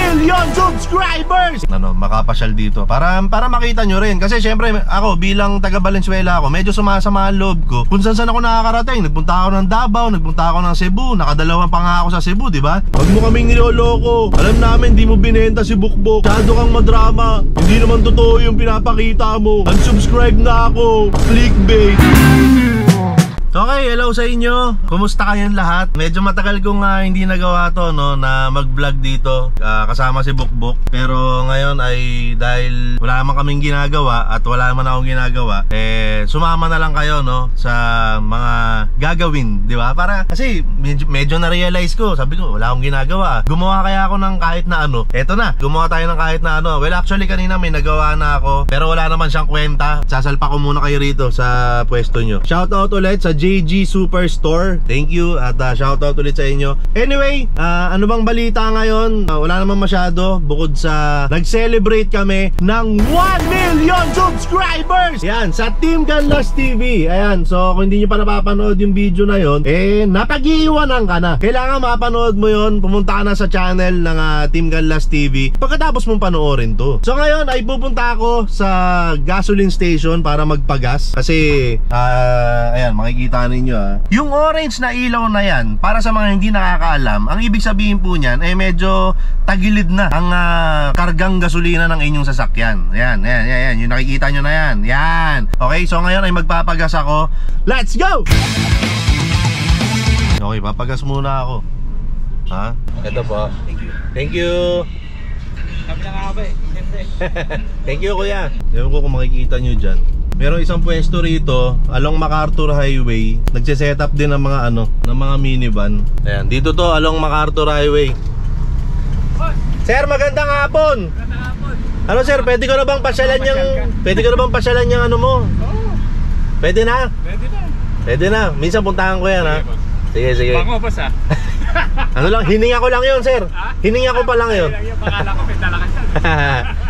million subscribers! Makapasyal dito para makita nyo rin. Kasi syempre ako bilang taga Valenzuela ako, medyo sumasama ang loob ko kung saan ako nakakarating. Nagpunta ako ng Davao, nagpunta ako ng Cebu, nakadalawang pa nga ako sa Cebu, di ba? Huwag mo kaming niloloko. Alam namin di mo binenta si Bukbok. Masyado kang madrama. Hindi naman totoo yung pinapakita mo. Unsubscribe na ako. Clickbait. Okay, hello sa inyo. Kumusta kayong lahat? Medyo matagal kong hindi nagawa to, no, na mag-vlog dito kasama si Bukbok. Pero ngayon ay dahil wala naman kaming ginagawa at wala naman akong ginagawa, sumama na lang kayo, no, sa mga gagawin, di ba? Para kasi medyo na-realize ko, sabi ko wala akong ginagawa. Gumawa kaya ako ng kahit na ano. Eto na, gumawa tayo ng kahit na ano. Well, actually kanina may nagawa na ako, pero wala naman siyang kwenta. Sasalpa ko muna kayo rito sa pwesto nyo. Shoutout ulit sa JG Superstore. Thank you at shoutout ulit sa inyo. Anyway, ano bang balita ngayon? Wala naman masyado bukod sa nag-celebrate kami ng 1 million subscribers! Yan, sa Team Canlas TV. Ayan, so kung hindi nyo pa napapanood yung video na yon, napag-iiwanan ka na. Kailangan mapanood mo yon. Pumunta ka na sa channel ng Team Canlas TV pagkatapos mong panoorin to. So ngayon ay pupunta ako sa gasoline station para magpagas. Kasi, ayan, makikita ninyo yung orange na ilaw na yan, para sa mga hindi nakakaalam, ang ibig sabihin po niyan medyo tagilid na ang kargang gasolina ng inyong sasakyan. Yan, yung nakikita nyo na yan. Yan. Okay, so ngayon ay magpapagas ako. Let's go! Okay, papagas muna ako. Ha? Ito po. Thank you. Sabi na nga ba Thank you, kuya. Ewan ko kung makikita nyo dyan. Merong isang pwesto rito along MacArthur Highway. Nagse-set up din ng mga ng mga minivan. Ayan, dito to along MacArthur Highway. Sir, magandang hapon. Magandang hapon. Ano sir, pwede ko na bang pasyalan yung ano mo? Oo. Pwede na? Pwede na. Pwede na. Minsan puntahan ko yan, ha. Sige. Bango boss, ha. Ano lang, hininga ko lang yun, sir. Hininga ko pa lang yun. Pakala ko may dala ka dyan.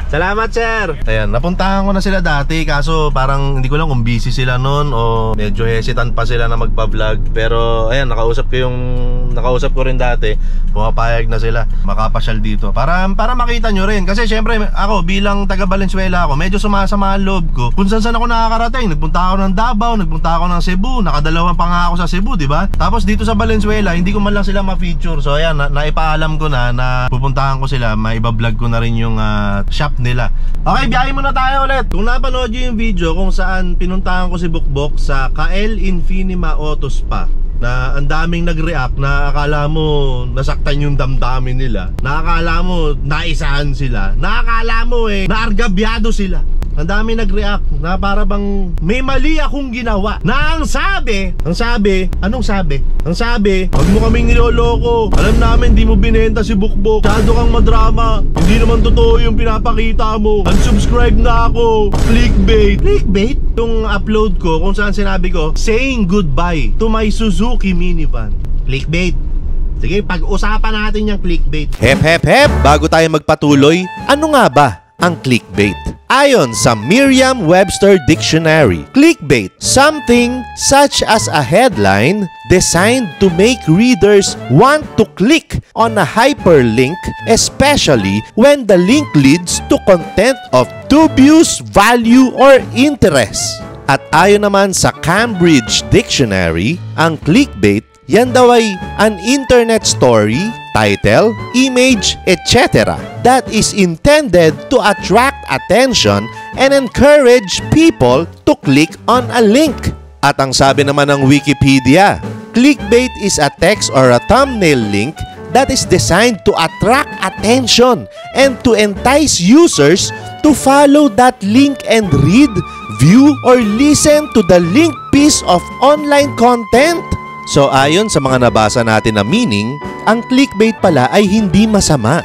Salamat, sir. Ayan, napuntahan ko na sila dati. Kaso parang hindi ko lang kung busy sila nun o medyo hesitant pa sila na magpa-vlog. Pero ayan, nakausap ko rin dati. Pumapayag na sila makapasyal dito para makita nyo rin. Kasi syempre ako bilang taga Valenzuela ako, medyo sumasama ang loob ko kung saan ako nakakarating. Nagpunta ako ng Davao, nagpunta ako ng Cebu, nakadalawang pa nga ako sa Cebu, di ba? Tapos dito sa Valenzuela, hindi ko man lang sila ma-feature. So ayan, naipaalam ko na pupuntahan ko sila, maiba-vlog ko na rin yung shop nila. Okay, biyahe muna tayo ulit. Kung napanood nyo yung video kung saan pinuntahan ko si Bukbok sa Kael Infinima Auto Spa, na ang daming nag-react na akala mo nasaktan yung damdamin nila, na akala mo naisahan sila, na akala mo naargabyado sila. Ang dami nag-react na para bang may mali akong ginawa. Na ang sabi, anong sabi? Ang sabi, huwag mo kaming niloloko. Alam namin di mo binenta si Bukbok. Masyado kang madrama. Hindi naman totoo yung pinapakita mo. Unsubscribe na ako. Clickbait. Clickbait? Yung upload ko kung saan sinabi ko, saying goodbye to my Suzuki minivan. Clickbait. Sige, pag-usapan natin yung clickbait. Hep. Bago tayo magpatuloy, ano nga ba ang clickbait? Ayon sa Merriam-Webster Dictionary, clickbait, something such as a headline designed to make readers want to click on a hyperlink, especially when the link leads to content of dubious value or interest. At ayon naman sa Cambridge Dictionary, ang clickbait, yan daw ay an internet story, title, image, etc. that is intended to attract attention and encourage people to click on a link. At ang sabi naman ng Wikipedia, clickbait is a text or a thumbnail link that is designed to attract attention and to entice users to follow that link and read, view, or listen to the link piece of online content. So ayon sa mga nabasa natin na meaning, ang clickbait pala ay hindi masama.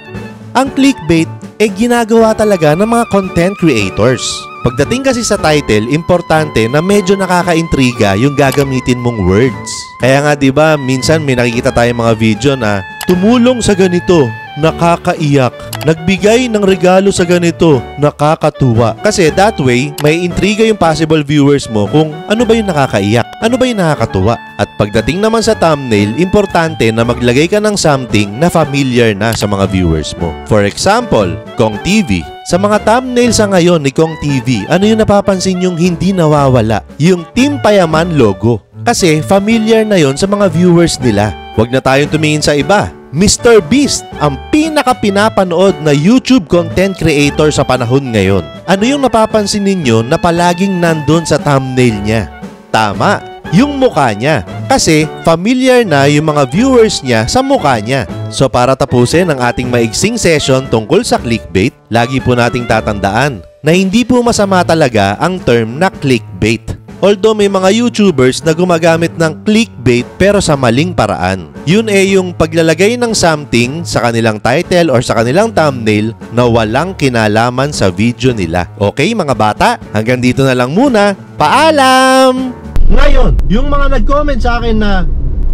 Ang clickbait ginagawa talaga ng mga content creators. Pagdating kasi sa title, importante na medyo nakaka-intriga yung gagamitin mong words. Kaya nga 'di ba, minsan may nakikita tayong mga video na tumulong sa ganito, nakakaiyak. Nagbigay ng regalo sa ganito, nakakatuwa. Kasi that way, may intriga yung possible viewers mo kung ano ba yung nakakaiyak, ano ba yung nakakatuwa. At pagdating naman sa thumbnail, importante na maglagay ka ng something na familiar na sa mga viewers mo. For example, Kong TV. Sa mga thumbnail sa ngayon ni Kong TV, ano yung napapansin yung hindi nawawala? Yung Team Payaman logo. Kasi familiar na yon sa mga viewers nila. Huwag na tayong tumingin sa iba. Mr. Beast, ang pinaka-pinapanood na YouTube content creator sa panahon ngayon. Ano yung napapansin ninyo na palaging nandun sa thumbnail niya? Tama, yung mukha niya. Kasi familiar na yung mga viewers niya sa mukha niya. So para tapusin ang ating maigsing session tungkol sa clickbait, lagi po nating tatandaan na hindi po masama talaga ang term na clickbait. Although may mga YouTubers na gumagamit ng clickbait pero sa maling paraan. Yun yung paglalagay ng something sa kanilang title or sa kanilang thumbnail na walang kinalaman sa video nila. Okay mga bata, hanggang dito na lang muna. Paalam! Ngayon, yung mga nag-comment sa akin na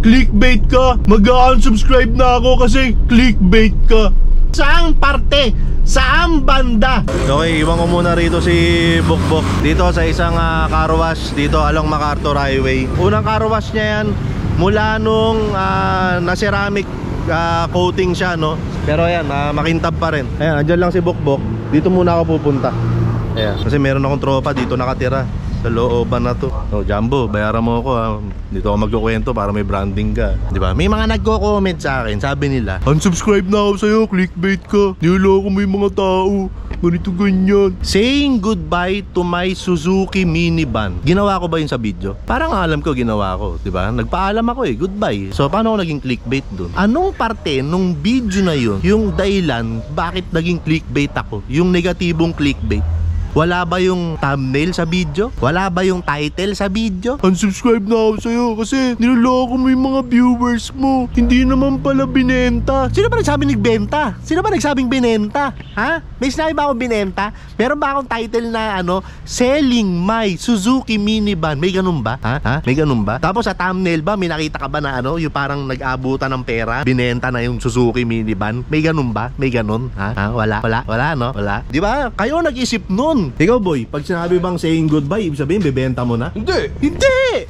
clickbait ka, mag-unsubscribe na ako kasi clickbait ka. Saang parte? Saang banda? Okay, iwan ko muna rito si Bukbok dito sa isang car wash dito along MacArthur Highway. Unang car wash niya yan mula nung na-ceramic coating siya, no? Pero ayan, makintab pa rin. Ayan, andyan lang si Bukbok. Dito muna ako pupunta. Ayan, kasi meron akong tropa dito nakatira sa looban na to. Oh, Jumbo, bayaran mo ako ha. Dito ako magkukwento para may branding ka. Di ba? May mga nagko-comment sa akin. Sabi nila, unsubscribe na ako sa'yo, clickbait ka. Niloko mo yung mga tao. Ganito ganyan. Saying goodbye to my Suzuki minivan. Ginawa ko ba yun sa video? Parang alam ko ginawa ko. Di ba? Nagpaalam ako goodbye. So paano ako naging clickbait dun? Anong parte nung video na yun yung dahilan bakit naging clickbait ako? Yung negatibong clickbait. Wala ba yung thumbnail sa video? Wala ba yung title sa video? Unsubscribe na ako sa'yo kasi niloloko mo yung mga viewers mo. Hindi naman pala binenta. Sino ba nagsabing nagbenta? Sino ba nagsabing binenta? Ha? May sinabi ba akong binenta? Meron ba akong title na Selling my Suzuki minivan? May ganun ba? Ha? May ganun ba? Tapos sa thumbnail ba, may nakita ka ba na yung parang nag-abutan ng pera? Binenta na yung Suzuki minivan? May ganun ba? May ganun? Ha? Wala, no? Wala. Di ba? Kayo nag-isip nun. Ikaw boy, pag sinabi bang saying goodbye, ibig sabihin bebenta mo na? Hindi!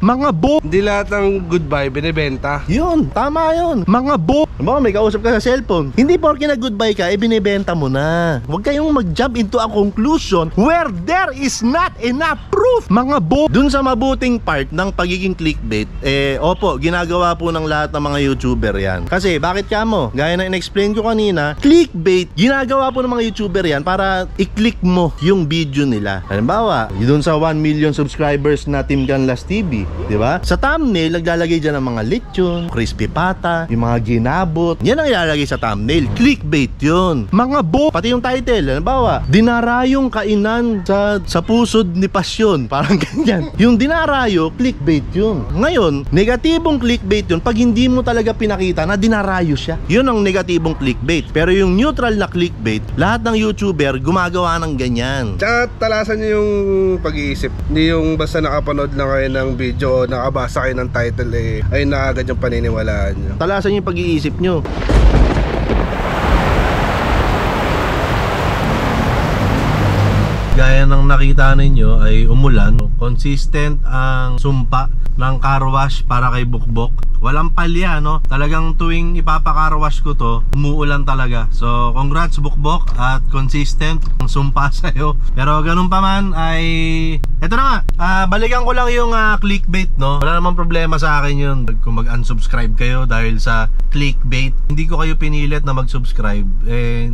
Mga Hindi lahat ng goodbye binibenta. Yun, tama yun. Mga Baka may kausap ka sa cellphone. Hindi porke na goodbye ka, binibenta mo na. Huwag kayong mag-jump into a conclusion where there is not enough proof. Mga dun sa mabuting part ng pagiging clickbait, opo, ginagawa po ng lahat ng mga YouTuber yan. Kasi bakit ka mo? Gaya na in-explain ko kanina, clickbait, ginagawa po ng mga YouTuber yan para i-click mo yung video nila. Halimbawa, dun sa 1 million subscribers na Team Canlas TV, di ba? Sa thumbnail, naglalagay dyan ng mga lechon, crispy pata, yung mga ginabot. Yan ang ilalagay sa thumbnail. Clickbait yun. Mga pati yung title. Halimbawa, dinarayong kainan sa pusod ni Pasyon. Parang ganyan. Yung dinarayo, clickbait yun. Ngayon, negatibong clickbait yun pag hindi mo talaga pinakita na dinarayo siya. Yun ang negatibong clickbait. Pero yung neutral na clickbait, lahat ng YouTuber gumagawa ng ganyan. Tsaka talasan nyo yung pag-iisip. Hindi yung basta nakapanood lang kayo ng video o nakabasa kayo ng title ay na agad yung paniniwalaan nyo. Talasan yung pag-iisip nyo. Gaya ng nakita ninyo ay umulan. Consistent ang sumpa ng car wash para kay Bukbok. Walang palya, no? Talagang tuwing ipapa-car wash ko to, umuulan talaga. So, congrats Bukbok at consistent ang sumpa sa'yo. Pero ganun pa man ay... Eto na nga, balikan ko lang yung clickbait, no? Wala namang problema sa akin yun. Kung mag-unsubscribe kayo dahil sa clickbait, hindi ko kayo pinilit na mag-subscribe.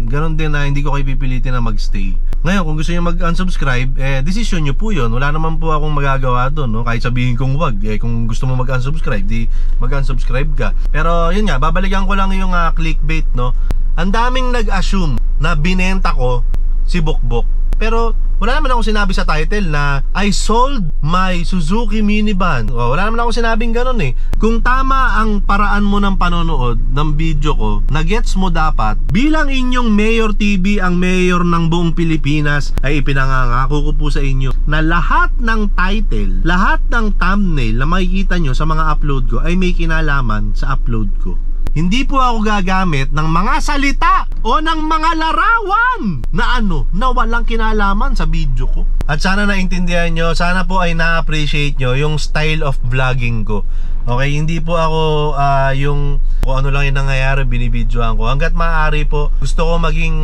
Ganun din na hindi ko kayo pipilitin na mag-stay. Ngayon, kung gusto nyo mag-unsubscribe, desisyon nyo po yun. Wala naman po akong magagawa doon, no? Kahit sabihin kong wag, kung gusto mo mag-unsubscribe, di mag-unsubscribe ka. Pero yun nga, babalikan ko lang yung clickbait, no? Ang daming nag-assume na binenta ko si Bukbok. Pero wala naman akong sinabi sa title na I sold my Suzuki minivan. Wala naman akong sinabing ganun eh. Kung tama ang paraan mo ng panonood ng video ko, na-gets mo dapat, bilang inyong Mayor TV, ang mayor ng buong Pilipinas, ay ipinangangako ko po sa inyo na lahat ng title, lahat ng thumbnail na makikita nyo sa mga upload ko ay may kinalaman sa upload ko. Hindi po ako gagamit ng mga salita o ng mga larawan na na walang kinalaman sa video ko. At sana naintindihan nyo, sana po ay na-appreciate nyo yung style of vlogging ko. Okay, hindi po ako yung kung ano lang yung nangyayari, binibidyoan ko. Hanggat maaari po, gusto ko maging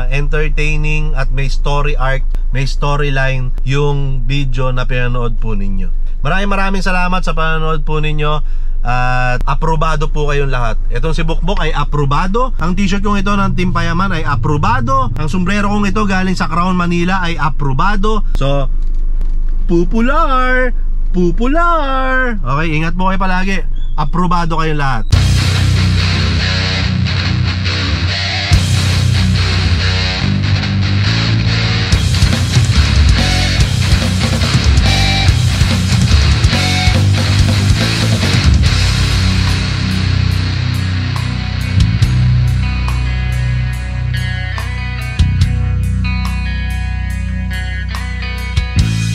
entertaining at may story arc, may storyline yung video na pinanood po ninyo. Maraming salamat sa panonood po ninyo. At aprobado po kayong lahat. Itong si Bukbok ay aprobado. Ang t-shirt kong ito ng Team Payaman ay aprobado. Ang sombrero kong ito galing sa Crown Manila ay aprobado. So, popular. Okay, ingat po kayo palagi. Aprobado kayong lahat.